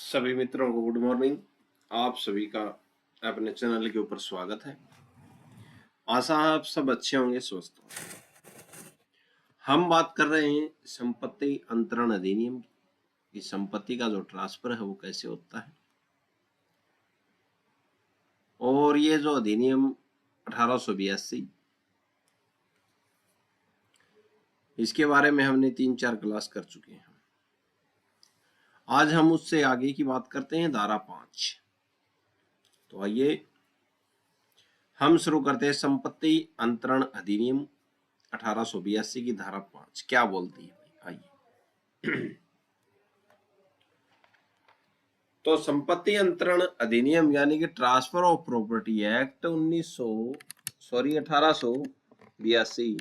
सभी मित्रों को गुड मॉर्निंग। आप सभी का अपने चैनल के ऊपर स्वागत है। आशा है आप सब अच्छे होंगे, स्वस्थ होंगे। हम बात कर रहे हैं संपत्ति अंतरण अधिनियम की। संपत्ति का जो ट्रांसफर है वो कैसे होता है, और ये जो अधिनियम 1882 इसके बारे में हमने 3-4 क्लास कर चुके हैं। आज हम उससे आगे की बात करते हैं, धारा 5। तो आइए हम शुरू करते हैं। संपत्ति अंतरण अधिनियम 1882 की धारा 5 क्या बोलती है, आइए। तो संपत्ति अंतरण अधिनियम यानी कि ट्रांसफर ऑफ प्रॉपर्टी एक्ट 1882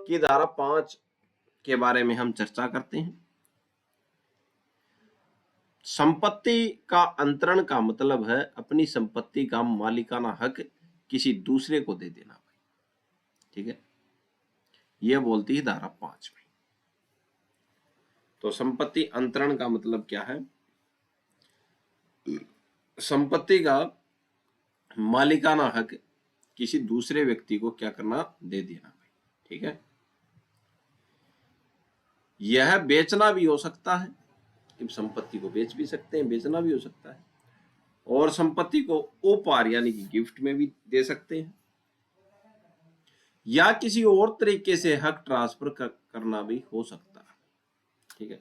की धारा 5 के बारे में हम चर्चा करते हैं। संपत्ति का अंतरण का मतलब है अपनी संपत्ति का मालिकाना हक किसी दूसरे को दे देना, ठीक है। यह बोलती है धारा 5 में। तो संपत्ति अंतरण का मतलब क्या है? संपत्ति का मालिकाना हक किसी दूसरे व्यक्ति को क्या करना, दे देना, ठीक है। यह बेचना भी हो सकता है, संपत्ति को बेच भी सकते हैं, बेचना भी हो सकता है, और संपत्ति को उपहार यानी कि गिफ्ट में भी दे सकते हैं, या किसी और तरीके से हक ट्रांसफर करना भी हो सकता है, ठीक है।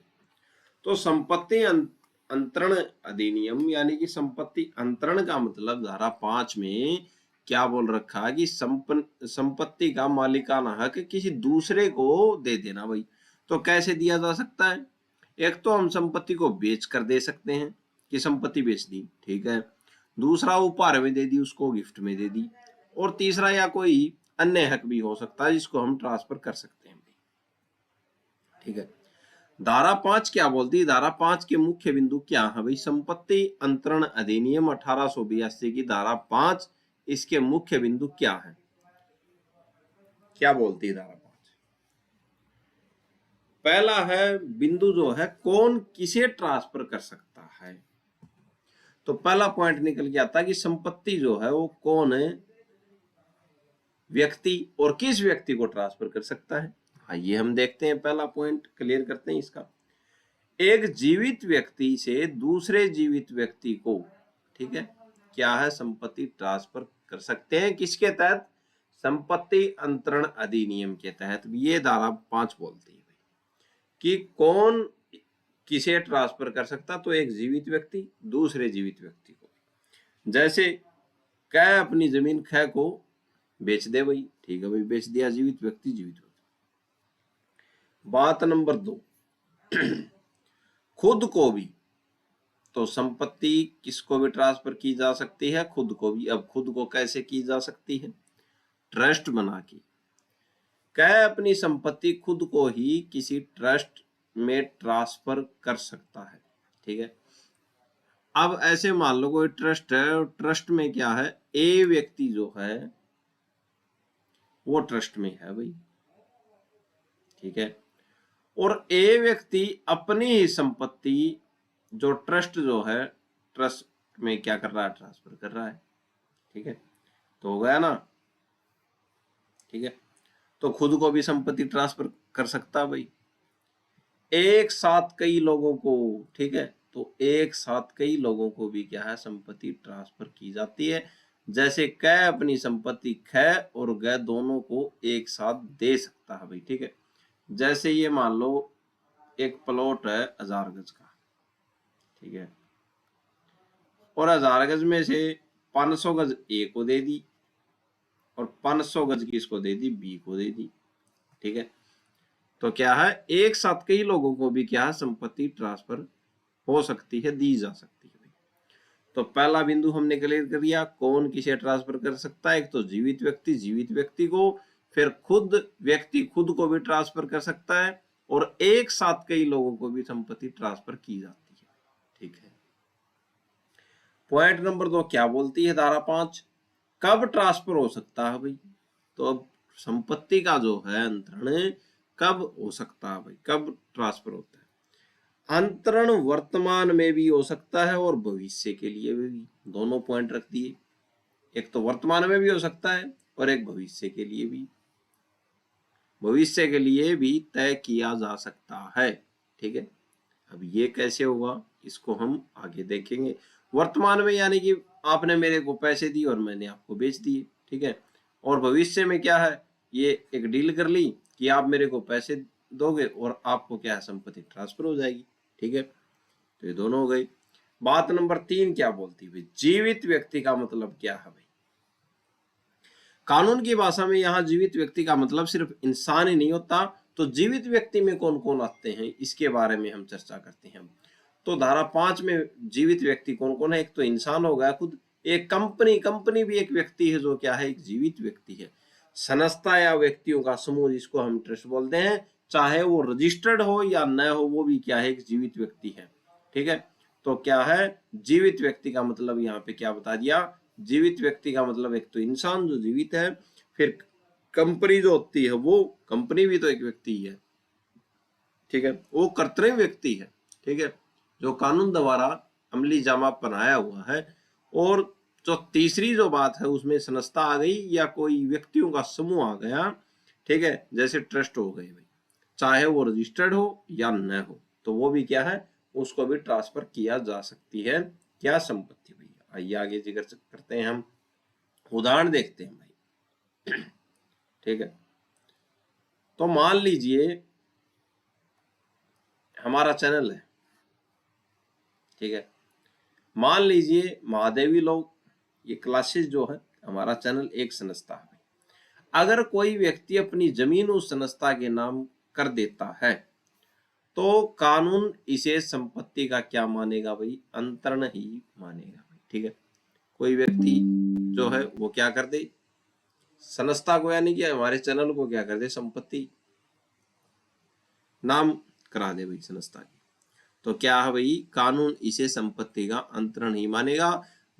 तो संपत्ति अंतरण अधिनियम यानी कि संपत्ति अंतरण का मतलब धारा 5 में क्या बोल रखा है कि संपत्ति का मालिकाना हक किसी दूसरे को दे देना भाई। तो कैसे दिया जा सकता है? एक तो हम संपत्ति को बेच कर दे सकते हैं कि संपत्ति बेच दी, ठीक है। दूसरा उपहार में दे दी, उसको गिफ्ट में दे दी, और तीसरा या कोई अन्य हक भी हो सकता है जिसको हम ट्रांसफर कर सकते हैं, ठीक है। धारा 5 क्या बोलती है? धारा 5 के मुख्य बिंदु क्या है भाई? संपत्ति अंतरण अधिनियम 1882 की धारा 5, इसके मुख्य बिंदु क्या है, क्या बोलती है धारा 5? पहला है बिंदु जो है, कौन किसे ट्रांसफर कर सकता है। तो पहला पॉइंट निकल के आता है कि संपत्ति जो है वो कौन है व्यक्ति और किस व्यक्ति को ट्रांसफर कर सकता है। आइए हम देखते हैं, पहला पॉइंट क्लियर करते हैं इसका। एक जीवित व्यक्ति से दूसरे जीवित व्यक्ति को, ठीक है, क्या है, संपत्ति ट्रांसफर कर सकते हैं। किसके तहत? संपत्ति अंतरण अधिनियम के तहत। ये धारा 5 बोलती है कि कौन किसे ट्रांसफर कर सकता। तो एक जीवित व्यक्ति दूसरे जीवित व्यक्ति को, जैसे कै अपनी जमीन ख को बेच दे भाई, ठीक है भाई, बेच दिया जीवित व्यक्ति जीवित व्यक्ति। बात नंबर 2, खुद को भी। तो संपत्ति किसको भी ट्रांसफर की जा सकती है, खुद को भी। अब खुद को कैसे की जा सकती है? ट्रस्ट बना के कै अपनी संपत्ति खुद को ही किसी ट्रस्ट में ट्रांसफर कर सकता है, ठीक है। अब ऐसे मान लो कोई ट्रस्ट है, और ट्रस्ट में क्या है, ए व्यक्ति जो है वो ट्रस्ट में है भाई, ठीक है, और ए व्यक्ति अपनी ही संपत्ति जो ट्रस्ट जो है ट्रस्ट में क्या कर रहा है, ट्रांसफर कर रहा है, ठीक है। तो हो गया ना, ठीक है। तो खुद को भी संपत्ति ट्रांसफर कर सकता है भाई। एक साथ कई लोगों को, ठीक है, तो एक साथ कई लोगों को भी क्या है, संपत्ति ट्रांसफर की जाती है। जैसे कै अपनी संपत्ति ख और ग दोनों को एक साथ दे सकता है भाई, ठीक है। जैसे ये मान लो एक प्लॉट है 1000 गज का, ठीक है, और 1000 गज में से 500 गज ए को दे दी और 500 गज की इसको दे दी, बी को दे दी, ठीक है। तो क्या है, एक साथ कई लोगों को भी क्या है, संपत्ति ट्रांसफर हो सकती है, दी जा सकती है। तो पहला बिंदु हमने क्लियर कर दिया, कौन किसे ट्रांसफर कर सकता है। एक तो जीवित व्यक्ति को, फिर खुद व्यक्ति खुद को भी ट्रांसफर कर सकता है, और एक साथ कई लोगों को भी संपत्ति ट्रांसफर की जाती है, ठीक है। पॉइंट नंबर 2 क्या बोलती है धारा 5? कब ट्रांसफर हो सकता है भाई? तो अब संपत्ति का जो है अंतरण कब हो सकता है भाई, कब ट्रांसफर होता है? अंतरण वर्तमान में भी हो सकता है और भविष्य के लिए भी, दोनों पॉइंट रख दिए। एक तो वर्तमान में भी हो सकता है और एक भविष्य के लिए भी, भविष्य के लिए भी तय किया जा सकता है। ठीक है, अब ये कैसे होगा इसको हम आगे देखेंगे। वर्तमान में यानी कि आपने मेरे को पैसे दिए और मैंने आपको बेच दिए। ठीक है, और भविष्य में क्या है, ये एक डील कर ली कि आप मेरे को पैसे दोगे और आपको क्या है, संपत्ति ट्रांसफर हो जाएगी। ठीक है, तो ये दोनों हो गई। बात नंबर 3 क्या बोलती है, जीवित व्यक्ति का मतलब क्या है भाई। कानून की भाषा में यहाँ जीवित व्यक्ति का मतलब सिर्फ इंसान ही नहीं होता, तो जीवित व्यक्ति में कौन कौन आते हैं इसके बारे में हम चर्चा करते हैं। तो धारा 5 में जीवित व्यक्ति कौन कौन है, एक तो इंसान हो गया खुद, एक कंपनी भी एक व्यक्ति है जो क्या है, एक जीवित व्यक्ति है। संस्था या व्यक्तियों का समूह जिसको हम ट्रस्ट बोलते हैं, चाहे वो रजिस्टर्ड हो या न हो, वो भी क्या है, एक जीवित व्यक्ति है। ठीक है, तो क्या है, जीवित व्यक्ति का मतलब यहाँ पे क्या बता दिया, जीवित व्यक्ति का मतलब एक तो इंसान जो जीवित है, फिर कंपनी जो होती है, वो कंपनी भी तो एक व्यक्ति है। ठीक है, वो कर्तव्य व्यक्ति है। ठीक है, जो कानून द्वारा अमली जामा बनाया हुआ है। और जो तीसरी जो बात है उसमें संस्था आ गई या कोई व्यक्तियों का समूह आ गया। ठीक है, जैसे ट्रस्ट हो गए भाई, चाहे वो रजिस्टर्ड हो या न हो, तो वो भी क्या है, उसको भी ट्रांसफर किया जा सकती है क्या, संपत्ति भैया। आइए आगे जिक्र करते हैं, हम उदाहरण देखते हैं भाई। ठीक है, तो मान लीजिए हमारा चैनल है। ठीक है, मान लीजिए महादेवी लोग, ये क्लासेस जो है, हमारा चैनल एक संस्था है। अगर कोई व्यक्ति अपनी जमीन उस संस्था के नाम कर देता है तो कानून इसे संपत्ति का क्या मानेगा भाई, अंतरण ही मानेगा भाई। ठीक है, कोई व्यक्ति जो है वो क्या कर दे, संस्था को यानी कि हमारे चैनल को क्या कर दे, संपत्ति नाम करा दे भाई संस्था की, तो क्या है भाई, कानून इसे संपत्ति का अंतरण ही मानेगा।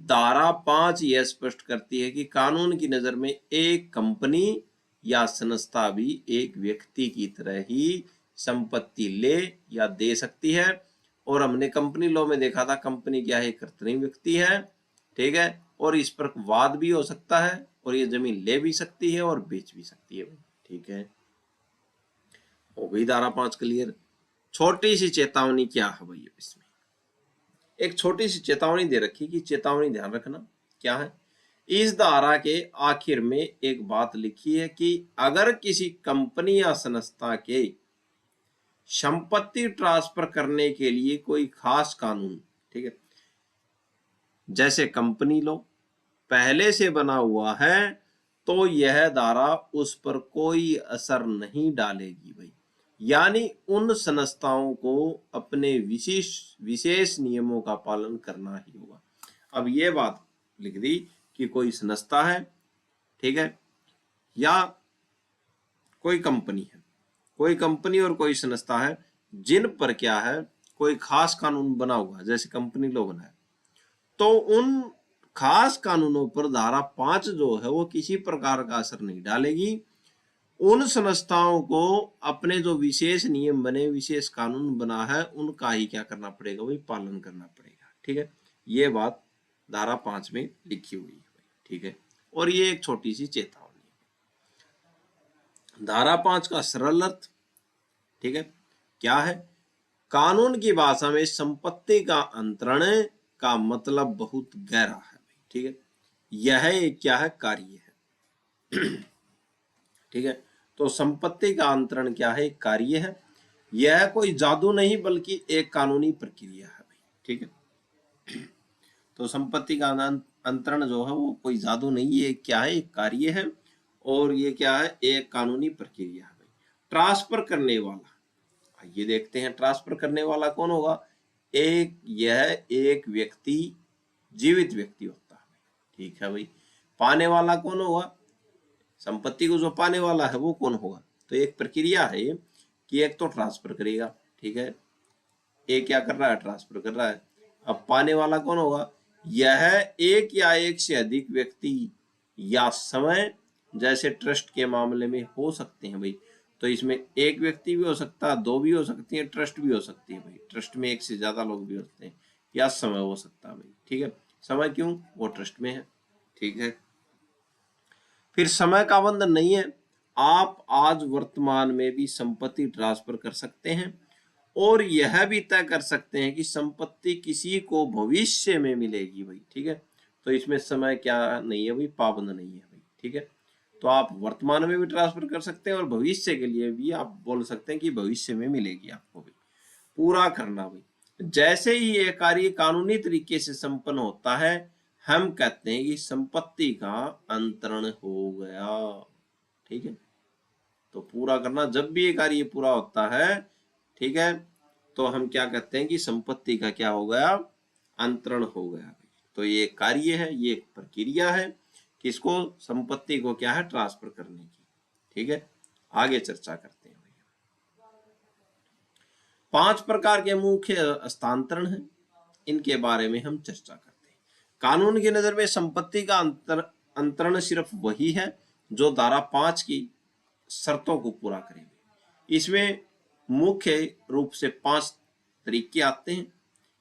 धारा 5 यह स्पष्ट करती है कि कानून की नजर में एक कंपनी या संस्था भी एक व्यक्ति की तरह ही संपत्ति ले या दे सकती है। और हमने कंपनी लॉ में देखा था, कंपनी क्या है, कर्तव्य व्यक्ति है। ठीक है, और इस पर वाद भी हो सकता है और ये जमीन ले भी सकती है और बेच भी सकती है। ठीक है, हो गई धारा 5 क्लियर। छोटी सी चेतावनी क्या है भैया, इसमें एक छोटी सी चेतावनी दे रखी कि चेतावनी ध्यान रखना क्या है। इस धारा के आखिर में एक बात लिखी है कि अगर किसी कंपनी या संस्था के संपत्ति ट्रांसफर करने के लिए कोई खास कानून, ठीक है, जैसे कंपनी लो पहले से बना हुआ है, तो यह धारा उस पर कोई असर नहीं डालेगी भाई। यानी उन संस्थाओं को अपने विशेष नियमों का पालन करना ही होगा। अब ये बात लिख दी कि कोई संस्था है, ठीक है, या कोई कंपनी है, कोई कंपनी और कोई संस्था है जिन पर क्या है, कोई खास कानून बना हुआ है, जैसे कंपनी लॉ बना है, तो उन खास कानूनों पर धारा 5 जो है वो किसी प्रकार का असर नहीं डालेगी। उन संस्थाओं को अपने जो विशेष नियम बने, विशेष कानून बना है, उनका ही क्या करना पड़ेगा भाई, पालन करना पड़ेगा। ठीक है, ये बात धारा 5 में लिखी हुई है। ठीक है, और ये एक छोटी सी चेतावनी है। धारा 5 का सरल अर्थ, ठीक है, क्या है, कानून की भाषा में संपत्ति का अंतरण का मतलब बहुत गहरा है। ठीक है, यह एक क्या है, कार्य है। ठीक है, तो संपत्ति का अंतरण क्या है, कार्य है। यह कोई जादू नहीं बल्कि एक कानूनी प्रक्रिया है भाई। ठीक है, तो संपत्ति का अंतरण जो है वो कोई जादू नहीं है, क्या है, एक कार्य है और ये क्या है, एक कानूनी प्रक्रिया है भाई। ट्रांसफर करने वाला, ये देखते हैं ट्रांसफर करने वाला कौन होगा, यह एक व्यक्ति, जीवित व्यक्ति होता है। ठीक है भाई, पाने वाला कौन होगा, संपत्ति को जो पाने वाला है वो कौन होगा, तो एक प्रक्रिया है ये कि एक तो ट्रांसफर करेगा। ठीक है, एक क्या कर रहा है, ट्रांसफर कर रहा है। अब पाने वाला कौन होगा, यह एक या एक से अधिक व्यक्ति या समय, जैसे ट्रस्ट के मामले में हो सकते हैं भाई। तो इसमें एक व्यक्ति भी हो सकता है, दो भी हो सकती है, ट्रस्ट भी हो सकती है भाई, ट्रस्ट में एक से ज्यादा लोग भी होते हैं, या समय हो सकता है भाई। ठीक है, समय क्यों, वो ट्रस्ट में है। ठीक है, फिर समय का बंधन नहीं है, आप आज वर्तमान में भी संपत्ति ट्रांसफर कर सकते हैं और यह भी तय कर सकते हैं कि संपत्ति किसी को भविष्य में मिलेगी भाई। ठीक है, तो इसमें समय क्या नहीं है भाई, पाबंद नहीं है भाई। ठीक है, तो आप वर्तमान में भी ट्रांसफर कर सकते हैं और भविष्य के लिए भी आप बोल सकते हैं कि भविष्य में मिलेगी आपको भाई। पूरा करना भाई, जैसे ही यह कार्य कानूनी तरीके से संपन्न होता है, हम कहते हैं कि संपत्ति का अंतरण हो गया। ठीक है, तो पूरा करना, जब भी ये कार्य पूरा होता है, ठीक है, तो हम क्या कहते हैं कि संपत्ति का क्या हो गया, अंतरण हो गया। तो ये कार्य है, ये एक प्रक्रिया है, किसको, संपत्ति को क्या है, ट्रांसफर करने की। ठीक है, आगे चर्चा करते हैं। 5 प्रकार के मुख्य हस्तांतरण हैं, इनके बारे में हम चर्चा करते हैं। कानून की नजर में संपत्ति का अंतरण सिर्फ वही है जो धारा 5 की शर्तों को पूरा करेंगे। इसमें मुख्य रूप से 5 तरीके आते हैं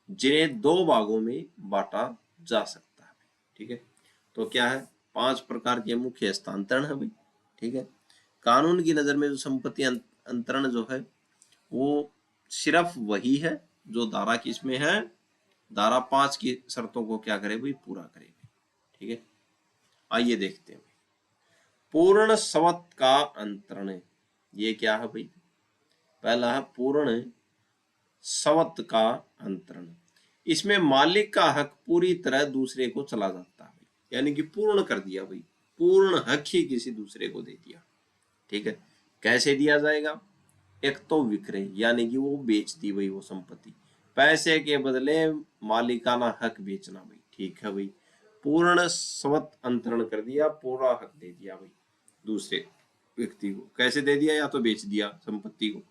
जिन्हें 2 भागों में बांटा जा सकता है। ठीक है, तो क्या है, 5 प्रकार के मुख्य हस्तांतरण है भाई। ठीक है, कानून की नजर में जो संपत्ति अंतरण जो है वो सिर्फ वही है जो धारा किसमें है, धारा 5 की शर्तों को क्या करे भाई, पूरा करे। ठीक है, आइए देखते हैं। पूर्ण स्वत का अंतरण, ये क्या है भाई, पहला है पूर्ण स्वत का अंतरण। इसमें मालिक का हक पूरी तरह दूसरे को चला जाता है, यानी कि पूर्ण कर दिया भाई, पूर्ण हक ही किसी दूसरे को दे दिया। ठीक है, कैसे दिया जाएगा, एक तो विक्रय, यानी कि वो बेच दी भाई वो संपत्ति, पैसे के बदले मालिकाना हक बेचना भाई। ठीक है भाई, पूर्ण स्वत अंतरण कर दिया, पूरा हक दे दिया भाई दूसरे व्यक्ति को। कैसे दे दिया, या तो बेच दिया संपत्ति को,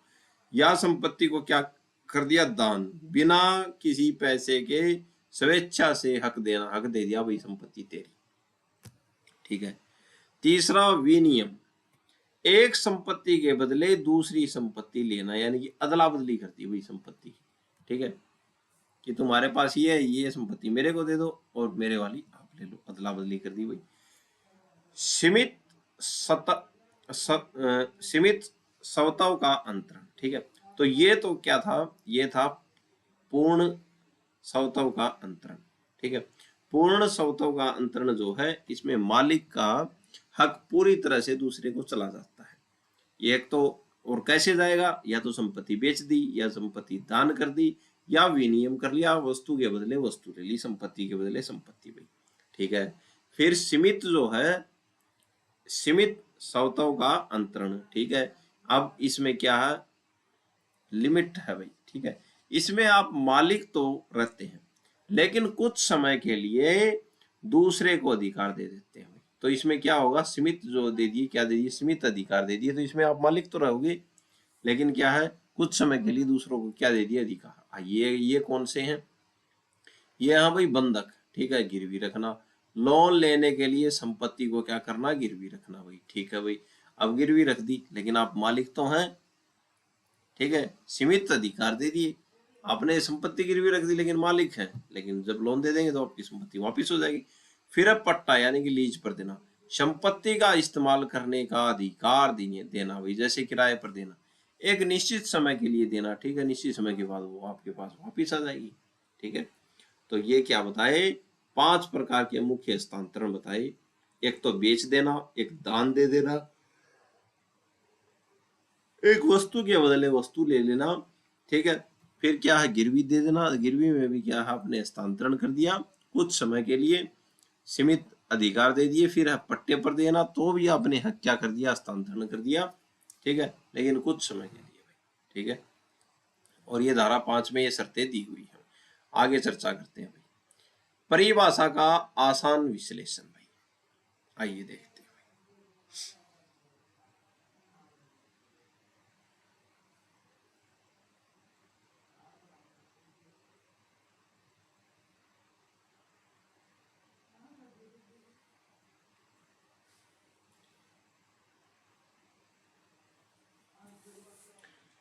या संपत्ति को क्या कर दिया, दान, बिना किसी पैसे के स्वेच्छा से हक देना, हक दे दिया भाई संपत्ति तेरी। ठीक है, तीसरा विनियम, एक संपत्ति के बदले दूसरी संपत्ति लेना, यानी कि अदला बदली करती हुई संपत्ति। ठीक है, कि तुम्हारे पास ये संपत्ति मेरे को दे दो और मेरे वाली आप ले लो, अदला बदली कर दी भाई। सीमित सीमित स्वतव का अंतरण। ठीक है, तो ये तो क्या था, ये था पूर्ण स्वतव का अंतरण। ठीक है, पूर्ण स्वतव का अंतरण जो है, इसमें मालिक का हक पूरी तरह से दूसरे को चला जाता है। ये एक तो, और कैसे जाएगा, या तो संपत्ति बेच दी, या संपत्ति दान कर दी, या विनियम कर लिया, वस्तु के बदले वस्तु ले ली, संपत्ति के बदले संपत्ति भाई। ठीक है, फिर सीमित जो है, सीमित स्वतव का अंतरण। ठीक है, अब इसमें क्या है, लिमिट है भाई। ठीक है, इसमें आप मालिक तो रहते हैं लेकिन कुछ समय के लिए दूसरे को अधिकार दे देते हैं। तो इसमें क्या होगा, सीमित जो दे दिए, क्या दे दिए, सीमित अधिकार दे दिए, तो इसमें आप मालिक तो रहोगे लेकिन क्या है, कुछ समय के लिए दूसरों को क्या दे दिया, अधिकार। ये कौन से हैं, ये हाँ भाई बंधक। ठीक है, गिरवी रखना, लोन लेने के लिए संपत्ति को क्या करना, गिरवी रखना भाई। ठीक है भाई, अब गिरवी रख दी लेकिन आप मालिक तो हैं। ठीक है, सीमित अधिकार दे दिए, आपने संपत्ति गिरवी रख दी लेकिन मालिक है, लेकिन जब लोन दे देंगे तो आपकी संपत्ति वापस हो जाएगी। फिर अब पट्टा, यानी कि लीज पर देना, संपत्ति का इस्तेमाल करने का अधिकार देना भाई, जैसे किराए पर देना, एक निश्चित समय के लिए देना। ठीक है, निश्चित समय के बाद वो आपके पास वापिस आ जाएगी। ठीक है, तो ये क्या बताए, 5 प्रकार के मुख्य हस्तांतरण बताए। एक तो बेच देना, एक दान दे देना, एक वस्तु के बदले वस्तु ले लेना। ठीक है, फिर क्या है, गिरवी दे देना, गिरवी में भी क्या है, आपने हस्तांतरण कर दिया कुछ समय के लिए, सीमित अधिकार दे दिए। फिर है पट्टे पर देना, तो भी आपने हक क्या कर दिया, हस्तांतरण कर दिया। ठीक है, लेकिन कुछ समय के लिए। ठीक है, और ये धारा 5 में ये शर्तें दी हुई है। आगे चर्चा करते हैं भाई, परिभाषा का आसान विश्लेषण भाई, आइए देखते हैं।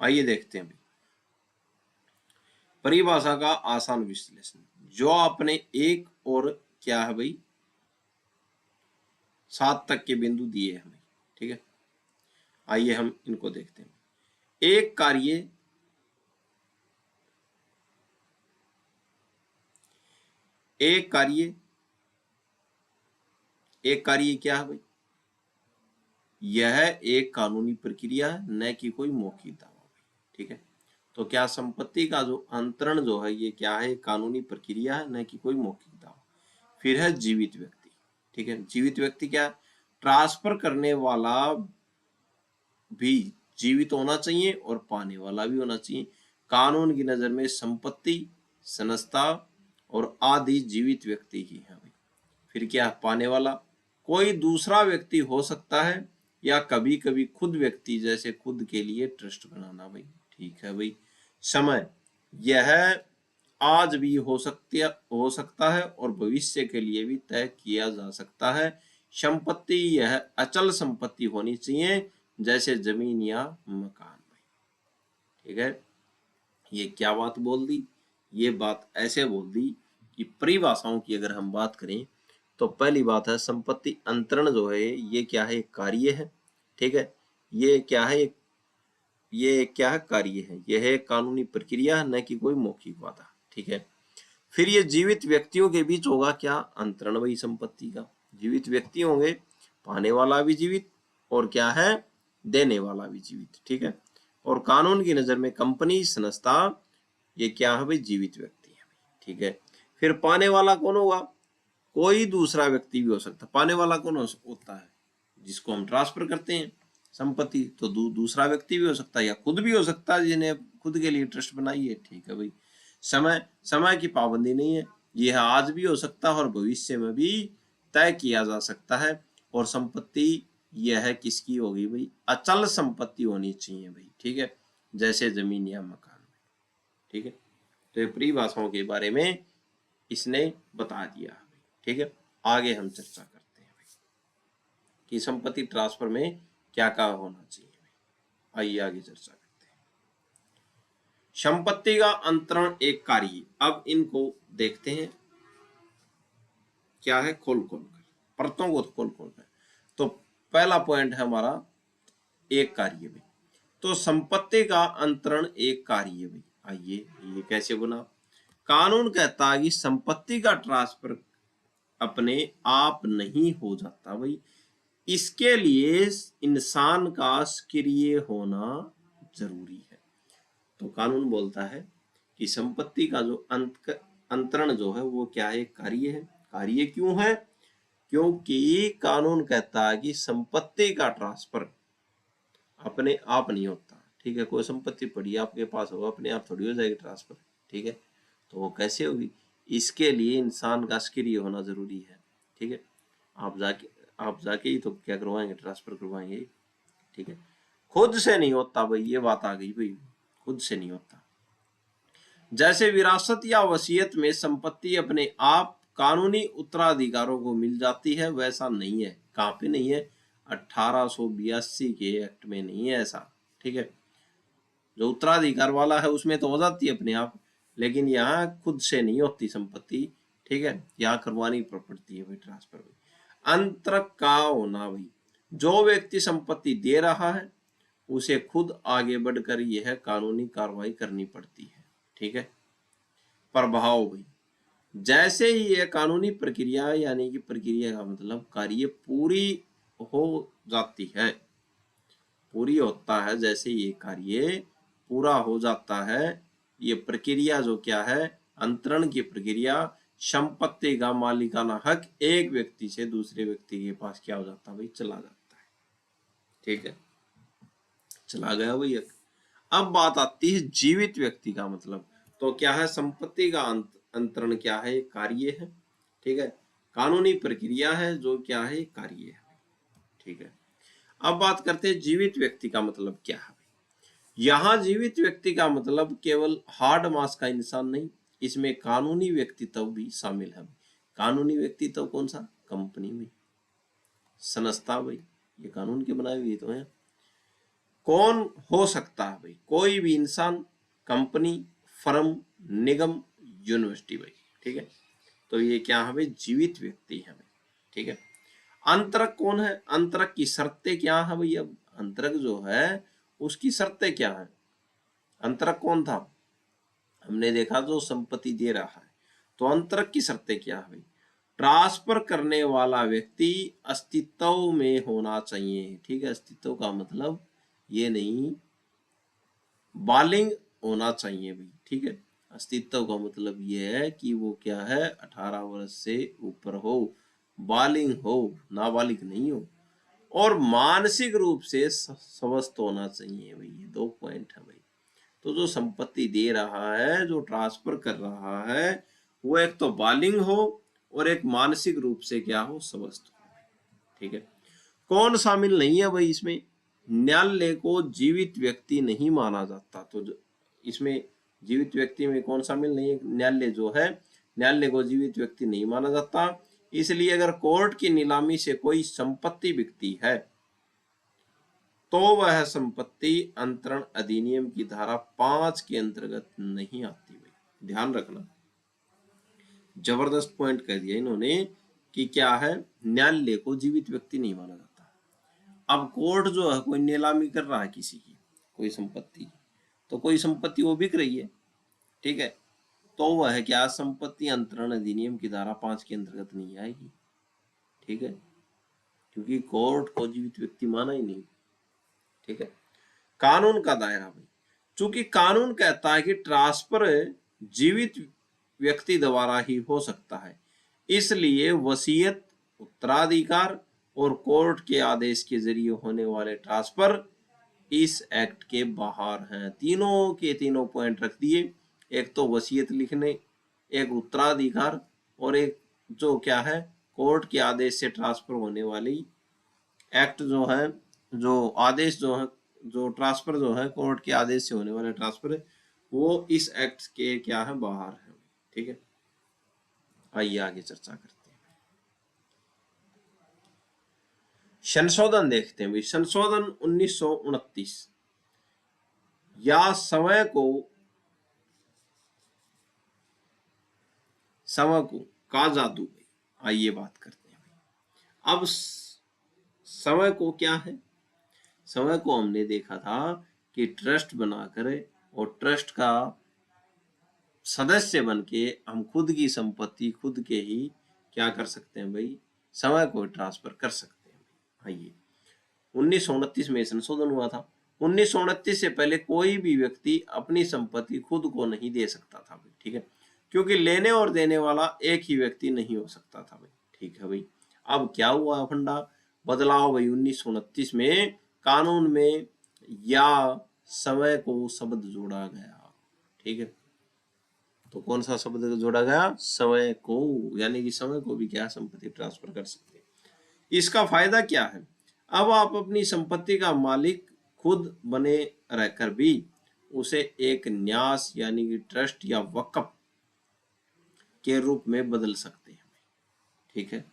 आइए देखते हैं भाई परिभाषा का आसान विश्लेषण। जो आपने एक और क्या है भाई 7 तक के बिंदु दिए हमें, ठीक है। आइए हम इनको देखते हैं। एक कार्य एक कार्य एक कार्य क्या है भाई, यह एक कानूनी प्रक्रिया है, न कि कोई मौखिक दावा भाई, ठीक है। तो क्या संपत्ति का जो अंतरण जो है ये क्या है, कानूनी प्रक्रिया है, न कि कोई मौखिक दावा। फिर है जीवित व्यक्ति, ठीक है। जीवित व्यक्ति क्या, ट्रांसफर करने वाला भी जीवित होना चाहिए और पाने वाला भी होना चाहिए। कानून की नजर में संपत्ति, संस्था और आदि जीवित व्यक्ति ही है भाई। फिर क्या, पाने वाला कोई दूसरा व्यक्ति हो सकता है या कभी कभी खुद व्यक्ति, जैसे खुद के लिए ट्रस्ट बनाना भाई, ठीक है भाई। समय, यह आज भी हो सकता है और भविष्य के लिए भी तय किया जा सकता है। संपत्ति, यह अचल संपत्ति होनी चाहिए जैसे जमीन या मकान भाई, ठीक है। ये क्या बात बोल दी, ये बात ऐसे बोल दी कि परिभाषाओं की अगर हम बात करें तो पहली बात है संपत्ति अंतरण जो है ये क्या है, एक कार्य है, ठीक है। ये क्या है, ये क्या है, कार्य है, यह एक कानूनी प्रक्रिया है, न कि कोई मौखिक वादा, ठीक है। फिर ये जीवित व्यक्तियों के बीच होगा क्या, अंतरण वही संपत्ति का। जीवित व्यक्ति होंगे, पाने वाला भी जीवित और क्या है, देने वाला भी जीवित, ठीक है। और कानून की नजर में कंपनी, संस्था, ये क्या है भाई, जीवित व्यक्ति है, ठीक है। फिर पाने वाला कौन होगा, कोई दूसरा व्यक्ति भी हो सकता है। पाने वाला कौन होता है, जिसको हम ट्रांसफर करते हैं संपत्ति, तो दूसरा व्यक्ति भी हो सकता है या खुद भी हो सकता है जिन्हें खुद के लिए ट्रस्ट बनाई है, ठीक है भाई। समय की पाबंदी नहीं है, यह आज भी हो सकता है और भविष्य में भी तय किया जा सकता है। और संपत्ति यह किसकी होगी भाई, अचल संपत्ति होनी चाहिए भाई, ठीक है, जैसे जमीन या मकान, ठीक है। तो ये परिभाषाओं के बारे में इसने बता दिया, ठीक है। आगे हम चर्चा करते हैं भाई कि संपत्ति ट्रांसफर में क्या क्या होना चाहिए। आइए आगे चर्चा करते हैं। संपत्ति का अंतरण एक कार्य, अब इनको देखते हैं क्या है, खोल खोल कर, परतों को खोल खोल कर। तो पहला पॉइंट है हमारा एक कार्य में, तो संपत्ति का अंतरण एक कार्य में। आइए ये कैसे बना, कानून कहता है कि संपत्ति का ट्रांसफर अपने आप नहीं हो जाता भाई, इसके लिए इंसान का सक्रिय होना जरूरी है। तो कानून बोलता है कि संपत्ति का जो अंतरण जो है वो क्या है, कार्य है। कार्य क्यों है, क्योंकि कानून कहता है कि संपत्ति का ट्रांसफर अपने आप नहीं होता, ठीक है। कोई संपत्ति पड़ी आपके पास होगा, अपने आप थोड़ी हो जाएगी ट्रांसफर, ठीक है। तो वो कैसे होगी, इसके लिए इंसान का सक्रिय होना जरूरी है, ठीक है। आप जाके ही तो क्या करवाएंगे, ट्रांसफर करवाएंगे, ठीक है। खुद से नहीं होता भाई, ये बात आ गई भाई, खुद से नहीं होता। जैसे विरासत या वसीयत में संपत्ति अपने आप कानूनी उत्तराधिकारों को मिल जाती है, वैसा नहीं है। कहाँ पे नहीं है, 1882 के एक्ट में नहीं है ऐसा, ठीक है। जो उत्तराधिकार वाला है उसमें तो हो जाती है अपने आप, लेकिन यहाँ खुद से नहीं होती संपत्ति, ठीक है। यहाँ करवानी पड़ती है भाई ट्रांसफर में। अंतर का होना भाई, जो व्यक्ति संपत्ति दे रहा है उसे खुद आगे बढ़कर यह कानूनी कार्रवाई करनी पड़ती है, ठीक है। प्रभाव भाई, जैसे ही यह कानूनी प्रक्रिया यानी कि प्रक्रिया का मतलब कार्य पूरी हो जाती है, पूरी होता है, जैसे ये कार्य पूरा हो जाता है, ये प्रक्रिया जो क्या है, अंतरण की प्रक्रिया, संपत्ति का मालिकाना हक एक व्यक्ति से दूसरे व्यक्ति के पास क्या हो जाता है भाई, चला जाता है, ठीक है, चला गया भाई। अब बात आती है जीवित व्यक्ति का मतलब, तो क्या है, संपत्ति का अंतरण क्या है, कार्य है, ठीक है। कानूनी प्रक्रिया है जो क्या है, कार्य है, ठीक है। अब बात करते हैं जीवित व्यक्ति का मतलब क्या है। यहाँ जीवित व्यक्ति का मतलब केवल हार्ड मास का इंसान नहीं, इसमें कानूनी व्यक्तित्व भी शामिल है। कानूनी व्यक्तित्व कौन सा, कंपनी में, संस्था भाई, ये कानून के बनाए हुए तो हैं। कौन हो सकता है भाई? कोई भी इंसान, कंपनी, फर्म, निगम, यूनिवर्सिटी भाई। ठीक है, तो ये क्या है भाई? जीवित व्यक्ति है भाई। ठीक है, अंतरक कौन है? अंतरक की शर्तें क्या है भाई? अब अंतरक जो है उसकी शर्तें क्या है? अंतरक कौन था? हमने देखा जो संपत्ति दे रहा है। तो अंतरक की शर्तें क्या है भाई? ट्रांसफर करने वाला व्यक्ति अस्तित्व में होना चाहिए। ठीक है, अस्तित्व का मतलब ये नहीं, बालिग होना चाहिए भाई। ठीक है, अस्तित्व का मतलब ये है कि वो क्या है? 18 वर्ष से ऊपर हो, बालिग हो, नाबालिग नहीं हो, और मानसिक रूप से स्वस्थ होना चाहिए भाई। ये 2 पॉइंट है भाई। तो जो संपत्ति दे रहा है, जो ट्रांसफर कर रहा है, वो एक तो बालिग हो और एक मानसिक रूप से क्या हो? स्वस्थ हो। ठीक है, कौन शामिल नहीं है भाई इसमें? न्यायालय को जीवित व्यक्ति नहीं माना जाता। तो इसमें जीवित व्यक्ति में कौन शामिल नहीं है? न्यायालय जो है, न्यायालय को जीवित व्यक्ति नहीं माना जाता। इसलिए अगर कोर्ट की नीलामी से कोई संपत्ति बिकती है तो वह संपत्ति अंतरण अधिनियम की धारा 5 के अंतर्गत नहीं आती भाई। ध्यान रखना, जबरदस्त पॉइंट कह दिया इन्होंने कि क्या है? न्यायालय को जीवित व्यक्ति नहीं माना जाता। अब कोर्ट जो है कोई नीलामी कर रहा है किसी की, कोई संपत्ति, तो कोई संपत्ति वो बिक रही है। ठीक है, तो वह क्या? संपत्ति अंतरण अधिनियम की धारा 5 के अंतर्गत नहीं आएगी। ठीक है, क्योंकि कोर्ट को जीवित व्यक्ति माना ही नहीं। ठीक है, कानून का दायरा भाई, चूंकि कानून कहता है कि ट्रांसफर जीवित व्यक्ति द्वारा ही हो सकता है, इसलिए वसीयत, उत्तराधिकार और कोर्ट के आदेश के जरिए होने वाले ट्रांसफर इस एक्ट के बाहर हैं। तीनों के तीनों पॉइंट रख दिए, एक तो वसीयत लिखने, एक उत्तराधिकार, और एक जो क्या है? कोर्ट के आदेश से ट्रांसफर होने वाली एक्ट जो है, जो आदेश जो है, जो ट्रांसफर जो है कोर्ट के आदेश से होने वाले ट्रांसफर है, वो इस एक्ट के क्या है? बाहर है। ठीक है, आइए आगे चर्चा करते हैं। संशोधन देखते हैं भाई। संशोधन 1929 या समय को का जादू भाई। आइए बात करते हैं भाई। अब समय को क्या है? समय को हमने देखा था कि ट्रस्ट बनाकर और ट्रस्ट का सदस्य बन के हम खुद की संपत्ति खुद के ही क्या कर सकते हैं भाई? समय को ट्रांसफर कर सकते हैं भाई। आइए, 1929 में संशोधन हुआ था। 1929 से पहले कोई भी व्यक्ति अपनी संपत्ति खुद को नहीं दे सकता था भाई। ठीक है, क्योंकि लेने और देने वाला एक ही व्यक्ति नहीं हो सकता था भाई। ठीक है भाई, अब क्या हुआ फंडा? बदलाव भाई 1929 में कानून में या समय को शब्द जोड़ा गया। ठीक है, तो कौन सा शब्द जोड़ा गया? समय को, यानी कि समय को भी क्या संपत्ति ट्रांसफर कर सकते हैं। इसका फायदा क्या है? अब आप अपनी संपत्ति का मालिक खुद बने रहकर भी उसे एक न्यास यानी कि ट्रस्ट या वक्फ के रूप में बदल सकते हैं। ठीक है,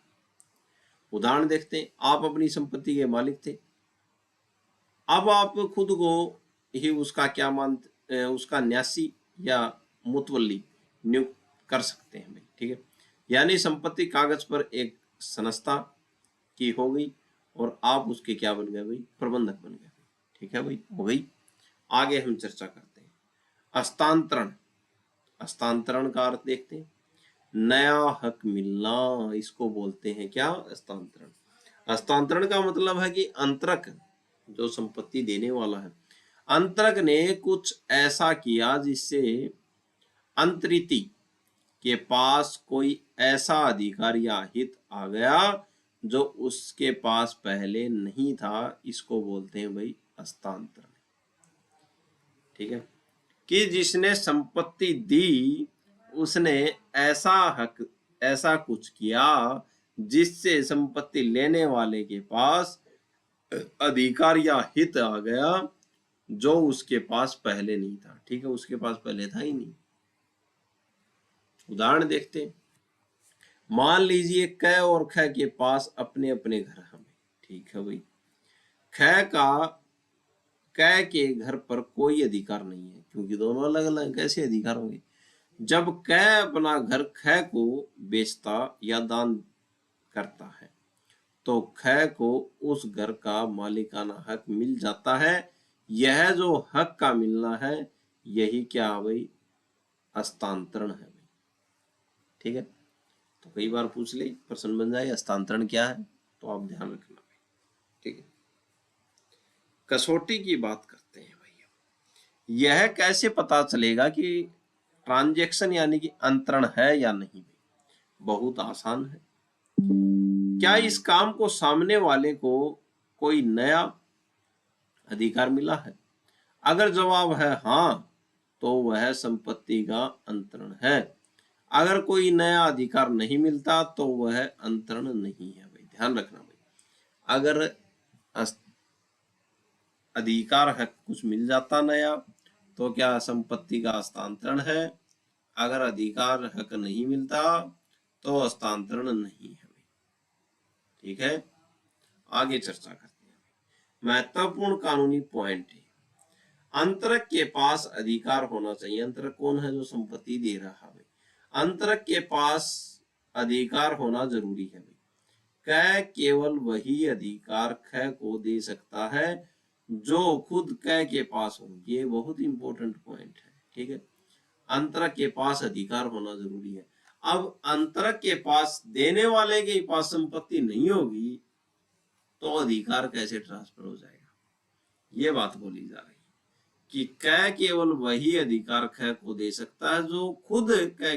उदाहरण देखते हैं। आप अपनी संपत्ति के मालिक थे, अब आप खुद को ही उसका क्या मानते, उसका न्यासी या मुतवल्ली नियुक्त कर सकते हैं भाई। ठीक है, यानी संपत्ति कागज पर एक संस्था की हो गई और आप उसके क्या बन गए भाई? प्रबंधक बन गए। ठीक है भाई, हो गई। आगे हम चर्चा करते हैं हस्तांतरण। हस्तांतरण का अर्थ देखते हैं। नया हक मिलना, इसको बोलते हैं क्या? हस्तांतरण। हस्तांतरण का मतलब है कि अंतरक जो संपत्ति देने वाला है, अंतरक ने कुछ ऐसा किया जिससे अंतरिति के पास कोई ऐसा अधिकार या हित आ गया जो उसके पास पहले नहीं था। इसको बोलते हैं भाई हस्तांतरण। ठीक है, कि जिसने संपत्ति दी उसने ऐसा हक, ऐसा कुछ किया जिससे संपत्ति लेने वाले के पास अधिकार या हित आ गया जो उसके पास पहले नहीं था। ठीक है, उसके पास पहले था ही नहीं। उदाहरण देखते हैं। मान लीजिए क और ख के पास अपने अपने घर हैं। ठीक है भाई, ख का कै के घर पर कोई अधिकार नहीं है, क्योंकि दोनों अलग अलग, कैसे अधिकार होंगे। जब कै अपना घर खै को बेचता या दान करता है तो खै को उस घर का मालिकाना हक मिल जाता है। यह जो हक का मिलना है यही क्या भाई, हस्तांतरण है भाई। ठीक है, तो कई बार पूछ ले, प्रश्न बन जाए हस्तांतरण क्या है, तो आप ध्यान रखना भाई। ठीक है, कसौटी की बात करते हैं भैया। यह कैसे पता चलेगा कि ट्रांजैक्शन यानी कि अंतरण है या नहीं? बहुत आसान है। क्या इस काम को सामने वाले को कोई नया अधिकार मिला है? अगर जवाब है हाँ तो वह संपत्ति का अंतरण है। अगर कोई नया अधिकार नहीं मिलता तो वह अंतरण नहीं है भाई, ध्यान रखना भाई। अगर अधिकार है कुछ मिल जाता नया तो क्या संपत्ति का हस्तांतरण है। अगर अधिकार हक नहीं मिलता तो हस्तांतरण नहीं है भाई। ठीक है, आगे चर्चा करते हैं। महत्वपूर्ण कानूनी पॉइंट है। अंतरक के पास अधिकार होना चाहिए। अंतरक कौन है? जो संपत्ति दे रहा है। अंतरक के पास अधिकार होना जरूरी है भाई। कै केवल वही अधिकार ख को दे सकता है जो खुद कै के पास हो। ये बहुत इंपॉर्टेंट पॉइंट है। ठीक है, अंतरक के पास अधिकार होना जरूरी है। अब अंतरक के पास, देने वाले के पास संपत्ति नहीं होगी तो अधिकार कैसे ट्रांसफर हो जाएगा? ये बात बोली जा रही है कि कै केवल वही अधिकार ख को दे सकता है जो खुद कै